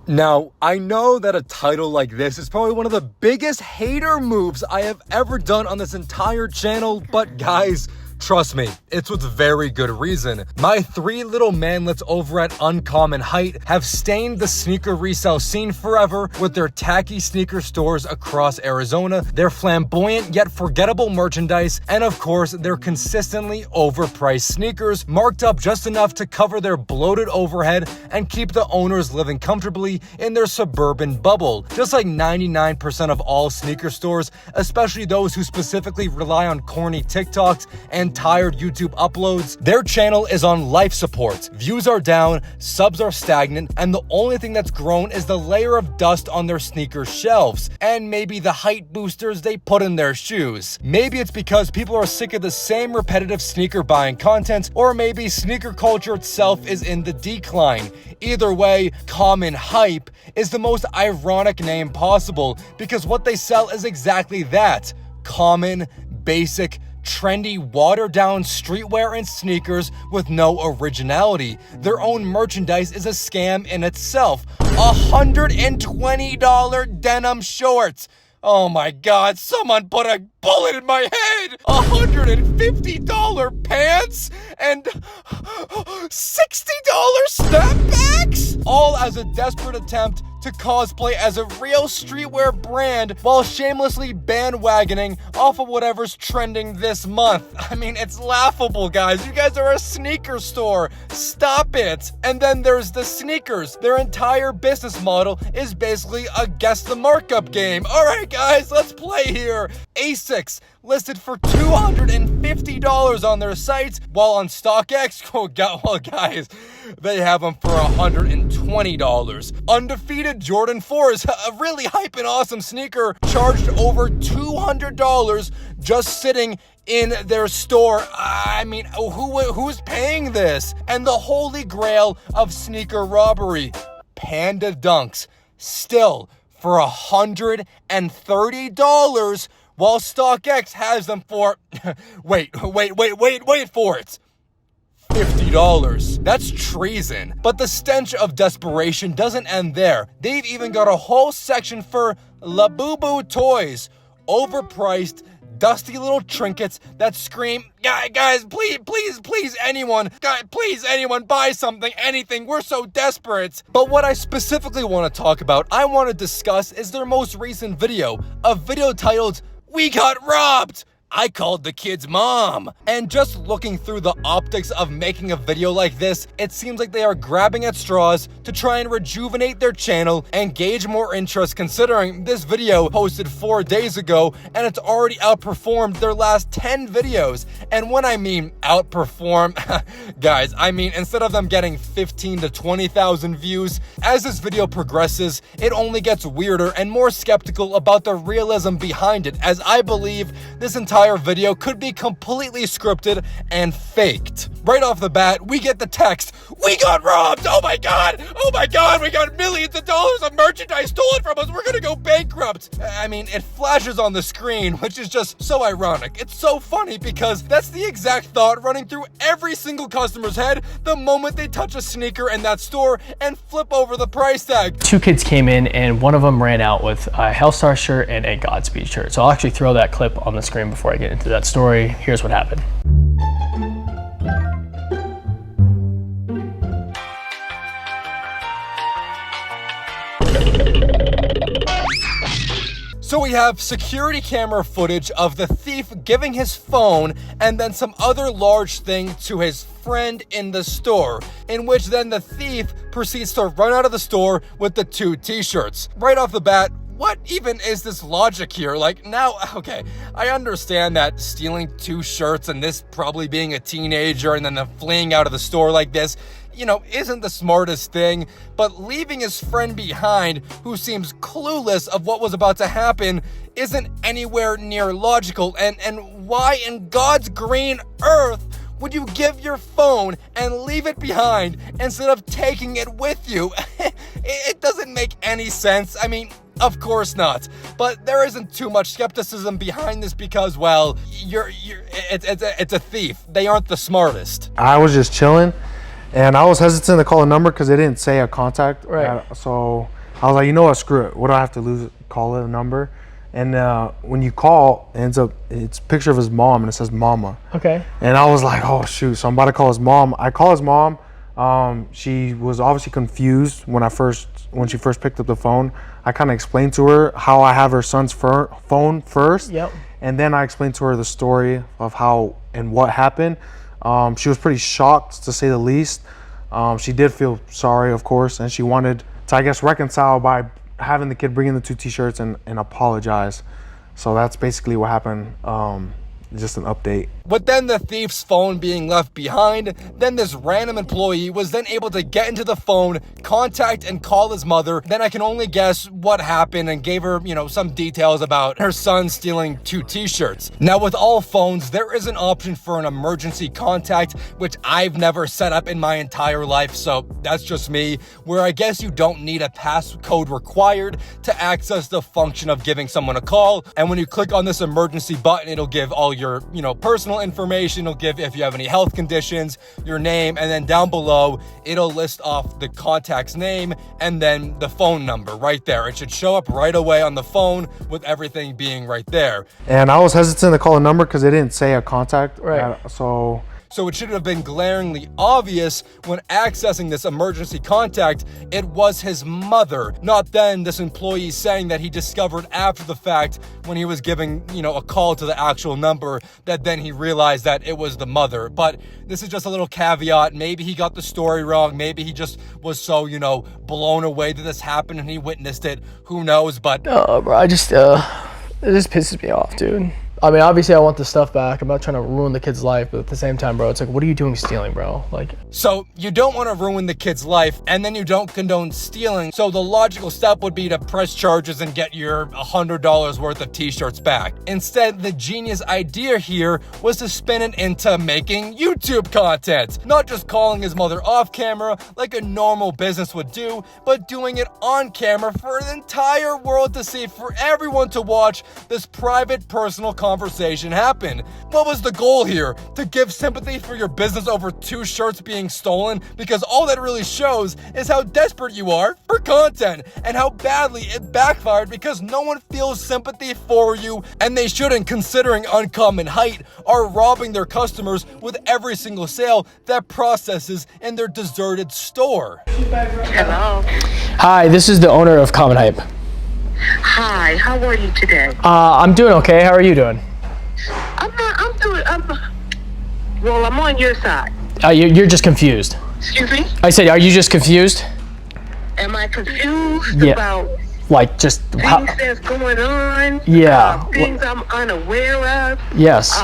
Now, I know that a title like this is probably one of the biggest hater moves I have ever done on this entire channel, but guys, trust me, it's with very good reason. My three little manlets over at Uncommon Height have stained the sneaker resale scene forever with their tacky sneaker stores across Arizona, their flamboyant yet forgettable merchandise, and of course, their consistently overpriced sneakers, marked up just enough to cover their bloated overhead and keep the owners living comfortably in their suburban bubble. Just like 99% of all sneaker stores, especially those who specifically rely on corny TikToks and tired YouTube uploads, their channel is on life support. Views are down, subs are stagnant, and the only thing that's grown is the layer of dust on their sneaker shelves, and maybe the height boosters they put in their shoes. Maybe it's because people are sick of the same repetitive sneaker buying content, or maybe sneaker culture itself is in the decline. Either way, Common Hype is the most ironic name possible because what they sell is exactly that: common, basic, trendy, watered-down streetwear and sneakers with no originality. Their own merchandise is a scam in itself. $120 denim shorts. Oh my god, someone put a bullet in my head! $150 pants and $60 snapbacks? All as a desperate attempt to cosplay as a real streetwear brand while shamelessly bandwagoning off of whatever's trending this month. I mean, it's laughable, guys. You guys are a sneaker store. Stop it. And then there's the sneakers. Their entire business model is basically a guess the markup game. All right, guys, let's play here. Asics listed for $250 on their sites, while on StockX, well, guys, they have them for $120. Undefeated Jordan 4s, a really hype and awesome sneaker, charged over $200 just sitting in their store. I mean, who's paying this? And the holy grail of sneaker robbery, Panda Dunks, still for $130, while StockX has them for, wait for it, $50. That's treason. But the stench of desperation doesn't end there. They've even got a whole section for Labubu toys, overpriced, dusty little trinkets that scream, guys, please, anyone buy something, anything, we're so desperate. But what I specifically want to talk about, I want to discuss, is their most recent video, a video titled, "We Got Robbed." I called the kid's mom. And just looking through the optics of making a video like this, it seems like they are grabbing at straws to try and rejuvenate their channel and gauge more interest, considering this video posted 4 days ago and it's already outperformed their last 10 videos. And when I mean outperform, guys, I mean instead of them getting 15 to 20,000 views, as this video progresses, it only gets weirder and more skeptical about the realism behind it, as I believe this entire video could be completely scripted and faked. Right off the bat, we get the text, "We got robbed! Oh my god, we got millions of dollars of merchandise stolen from us, we're gonna go bankrupt!" I mean, it flashes on the screen, which is just so ironic. It's so funny because that's the exact thought running through every single customer's head the moment they touch a sneaker in that store and flip over the price tag. Two kids came in and one of them ran out with a Hellstar shirt and a Godspeed shirt. So I'll actually throw that clip on the screen before I get into that story. Here's what happened. So we have security camera footage of the thief giving his phone and then some other large thing to his friend in the store, in which then the thief proceeds to run out of the store with the 2 t-shirts. Right off the bat, what even is this logic here? Like, now, okay, I understand that stealing 2 shirts and this probably being a teenager and then the fleeing out of the store like this, isn't the smartest thing, but leaving his friend behind, who seems clueless of what was about to happen, isn't anywhere near logical. And why in God's green earth would you give your phone and leave it behind instead of taking it with you? It doesn't make any sense. I mean, of course not. But there isn't too much skepticism behind this because, well, it's a thief. They aren't the smartest. I was just chilling And I was hesitant to call a number because they didn't say a contact. Right. So I was like, you know what, screw it. What do I have to lose? Call it a number. And when you call, it's a picture of his mom, and it says mama. Okay. And I was like, oh, shoot. So I'm about to call his mom. I call his mom. She was obviously confused when she first picked up the phone. I kind of explained to her how I have her son's phone first. Yep. And then I explained to her the story of how and what happened. She was pretty shocked, to say the least. She did feel sorry, of course, and she wanted to, I guess, reconcile by having the kid bring in the 2 t-shirts and apologize. So that's basically what happened. Just an update. With then the thief's phone being left behind, then this random employee was then able to get into the phone, contact and call his mother. Then I can only guess what happened and gave her, some details about her son stealing 2 t-shirts. Now with all phones, there is an option for an emergency contact, which I've never set up in my entire life, so that's just me, where I guess you don't need a passcode required to access the function of giving someone a call. And when you click on this emergency button, it'll give all your, personal information. It'll give if you have any health conditions, your name, and then down below, it'll list off the contact's name and then the phone number right there. It should show up right away on the phone with everything being right there. And I was hesitant to call a number because they didn't say a contact. Right. So it should have been glaringly obvious when accessing this emergency contact, it was his mother, not then this employee saying that he discovered after the fact when he was giving, a call to the actual number, that then he realized that it was the mother. But this is just a little caveat. Maybe he got the story wrong. Maybe he just was so, blown away that this happened and he witnessed it. Who knows? But bro, it just pisses me off, dude. I mean, obviously I want the stuff back. I'm not trying to ruin the kid's life, but at the same time, bro, it's like, what are you doing stealing, bro? So you don't want to ruin the kid's life, and then you don't condone stealing. So the logical step would be to press charges and get your $100 worth of t-shirts back. Instead, the genius idea here was to spin it into making YouTube content. Not just calling his mother off camera like a normal business would do, but doing it on camera for the entire world to see, for everyone to watch this private, personal conversation happen. What was the goal here? To give sympathy for your business over 2 shirts being stolen? Because all that really shows is how desperate you are for content and how badly it backfired, because no one feels sympathy for you, and they shouldn't, considering Uncommon Height are robbing their customers with every single sale that processes in their deserted store. Hello. Hi, this is the owner of Common Hype. Hi, how are you today? I'm doing okay. How are you doing? I'm on your side. You're just confused. Excuse me? I said, are you just confused? Am I confused Yeah. about Just things that's going on? Yeah. Things I'm unaware of? Yes.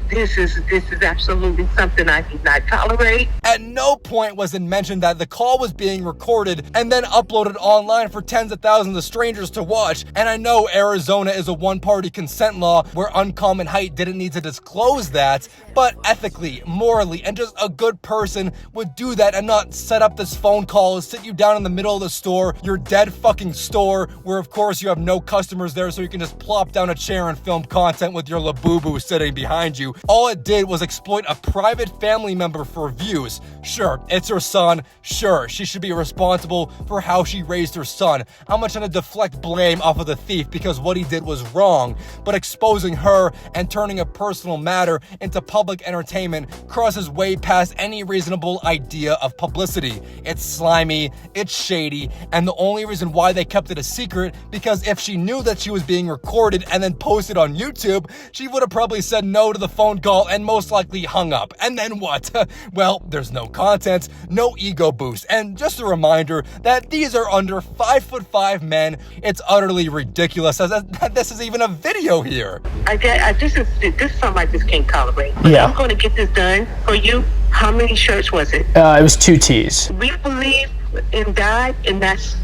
This is absolutely something I do not tolerate. At no point was it mentioned that the call was being recorded and then uploaded online for tens of thousands of strangers to watch. And I know Arizona is a one-party consent law where Uncommon Height didn't need to disclose that, but ethically, morally, and just a good person would do that and not set up this phone call, sit you down in the middle of the store, your dead fucking store, where of course you have no customers there, so you can just plop down a chair and film content with your Labubu sitting behind you. All it did was exploit a private family member for views. Sure, it's her son. Sure, she should be responsible for how she raised her son. I'm not trying to deflect blame off of the thief because what he did was wrong, but exposing her and turning a personal matter into public entertainment crosses way past any reasonable idea of publicity. It's slimy, it's shady, and the only reason why they kept it a secret, because if she knew that she was being recorded and then posted on YouTube, she would have probably said no to the phone call and most likely hung up. And then what? Well, there's no content, no ego boost, and just a reminder that these are under 5'5" men. It's utterly ridiculous that this is even a video here. This is something I just can't tolerate. Yeah. I'm going to get this done for you. How many shirts was it? It was 2 T's. We believe in God, and that's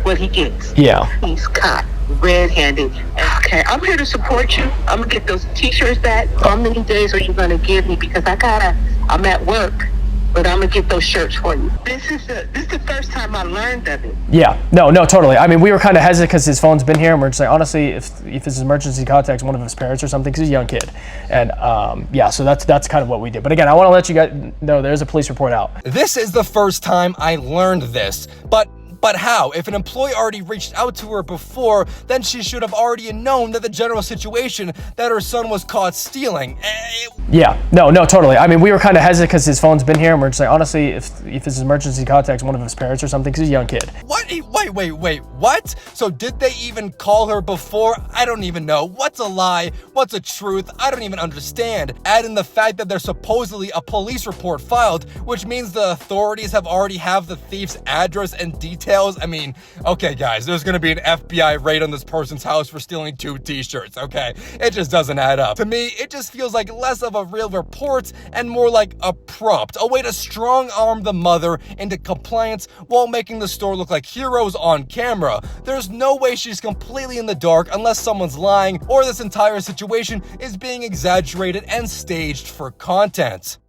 what he gets. Yeah. He's caught red-handed. Okay, I'm here to support you. I'm gonna get those t-shirts back. How many days are you gonna give me? Because I'm at work but I'm gonna get those shirts for you. This is the first time I learned of it. Yeah, no, totally. I mean, we were kind of hesitant because his phone's been here, and we're just like, honestly, if this is emergency contacts one of his parents or something, because he's a young kid, and yeah, so that's kind of what we did. But again, I want to let you guys know there's a police report out. This is the first time I learned this, but how? If an employee already reached out to her before, then she should have already known that the general situation that her son was caught stealing. Yeah, no, totally. I mean, we were kind of hesitant because his phone's been here, and we're just like, honestly, if this is emergency contacts one of his parents or something, because he's a young kid. What? Wait, what? So did they even call her before? I don't even know. What's a lie? What's a truth? I don't even understand. Add in the fact that there's supposedly a police report filed, which means the authorities have already have the thief's address and details. I mean, okay, guys, there's gonna be an FBI raid on this person's house for stealing 2 t-shirts, okay? It just doesn't add up. To me, it just feels like less of a real report and more like a prompt, a way to strong-arm the mother into compliance while making the store look like heroes on camera. There's no way she's completely in the dark unless someone's lying or this entire situation is being exaggerated and staged for content.